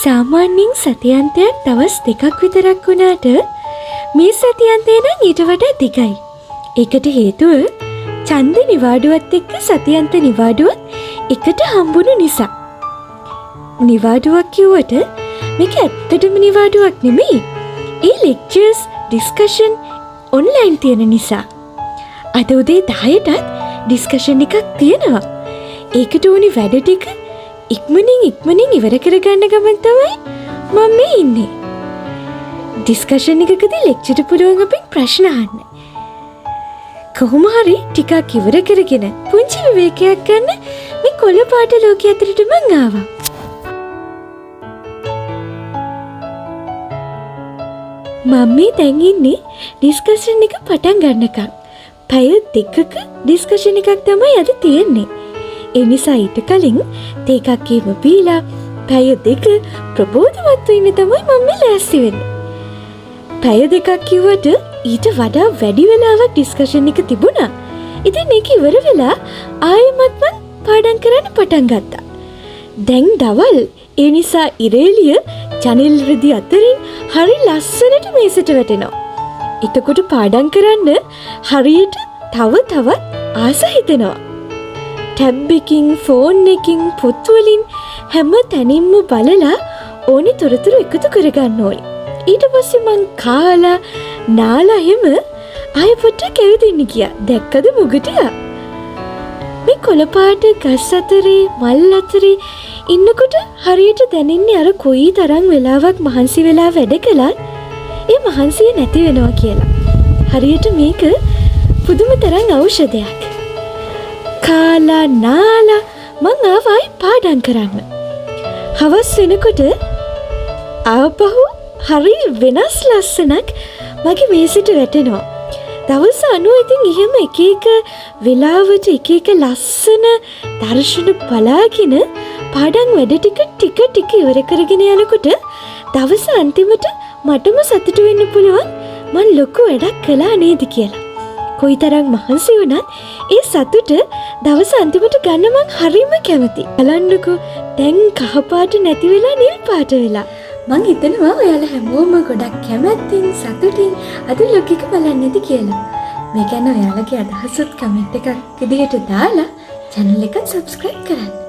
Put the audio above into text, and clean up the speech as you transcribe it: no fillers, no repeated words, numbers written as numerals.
සාමාන්‍යයෙන් සතියන්තයක් දවස් 2ක් විතරක් වුණාට මේ සතියන්තය නම් ඊට වඩා දිගයි. ඒකට හේතුව ඡන්ද නිවාඩුවත් එක්ක සතියන්ත නිවාඩුවත් එකට හම්බුණු නිසා. නිවාඩුවක් කිව්වට මේක ඇත්තටම නිවාඩුවක් නෙමෙයි. ඒ ලෙක්චර්ස් ඩිස්කෂන් ඔන්ලයින් තියෙන නිසා. අද උදේ 10ටත් ඩිස්කෂන් එකක් තියෙනවා. ඒකට ඕනි වැඩ ටික ඉක්මනින් ඉවර කරගන්න ගමන් තමයි මම මේ ඉන්නේ. ඩිස්කෂන් එකකදී ලෙක්චර් පුළුවන් අපෙන් ප්‍රශ්න අහන්න. කොහොම හරි ටිකක් ඉවර කරගෙන පුංචි විවේකයක් ගන්න මේ කොළ පාට ලෝකයේ අතරට මං ආවා. මම මේ දැන් ඉන්නේ ඩිස්කෂන් එක පටන් ගන්නකම්. පැය 2ක ඩිස්කෂන් එකක් තමයි අද තියෙන්නේ. ඒ නිසා ඊට කලින් තේ එකක් බීලා පැය 2 ප්‍රබෝධවත් වෙන්න තමයි මම ලෑස්ති වෙන්නේ. පැය 2ක් කිව්වට ඊට වඩා වැඩි වෙලාවක් ඩිස්කෂන් එක තිබුණා. ඉතින් ඒක ඉවර වෙලා ආයෙමත් මම පාඩම් කරන්න පටන් ගත්තා. දැන් දවල් ඒ නිසා ඉරේලිය ජනෙල් රෙදි අතරින් හරි ලස්සනට මේසට වැටෙනවා. එතකොට පාඩම් කරන්න හරියට තවත් ආස හිතෙනවා. ටැබ් එකකින් ෆෝන් එකකින් පොත් වලින් හැම තැනින්ම බලලා ඕනේ තොරතුරු එකතු කරගන්න ඕනේ. ඊට පස්සේ මං කාලා නාලා හැම ආයෙ පොට්ටක් ඇවිදින්න ගියා. දැක්කද මුගටියා? මේ කොළපාට ගස් අතරේ මල් අතරේ ඉන්නකොට හරියට දැනෙන්නේ අර කොයි තරම් වෙලාවක් මහන්සි වෙලා වැඩ කළත් ඒ මහන්සිය නැති වෙනවා කියලා. හරියට මේක පුදුම තරම් ඖෂධයක්. කාලා නාලා මං ආවයි පාඩම් කරන්න. හවස් වෙනකොට ආපහු හරි වෙනස් ලස්සනක් මගේ මේසෙට වැටෙනවා. දවස් 90 ඉතින් එහෙම එක වෙලාවට එක ලස්සන දර්ශන බලාගෙන පාඩම් වැඩ ටික ඉවර කරගෙන යනකොට දවස් අන්තිමට මටම සතුටු වෙන්න පුළුවන් මං ලොකු වැඩක් කළා නේද කියලා. කොයිතරම් මහන්සි වුණත් ඒ සතුට දවස් අන්තිමට ගන්න මං හරිම කැමතියි. බලන්නකෝ දැන් කහ පාට නැති වෙලා නිල් පාට වෙලා. මං හිතනවා ඔයාලා හැමෝම ගොඩක් කැමැත්තෙන් සතුටින් අද ලොග් එක බලන්න ඇති කියලා. මේ ගැන ඔයාලගේ අදහසත් කමෙන්ට් එකක් විදිහට දාලා channel එක subscribe කරන්න.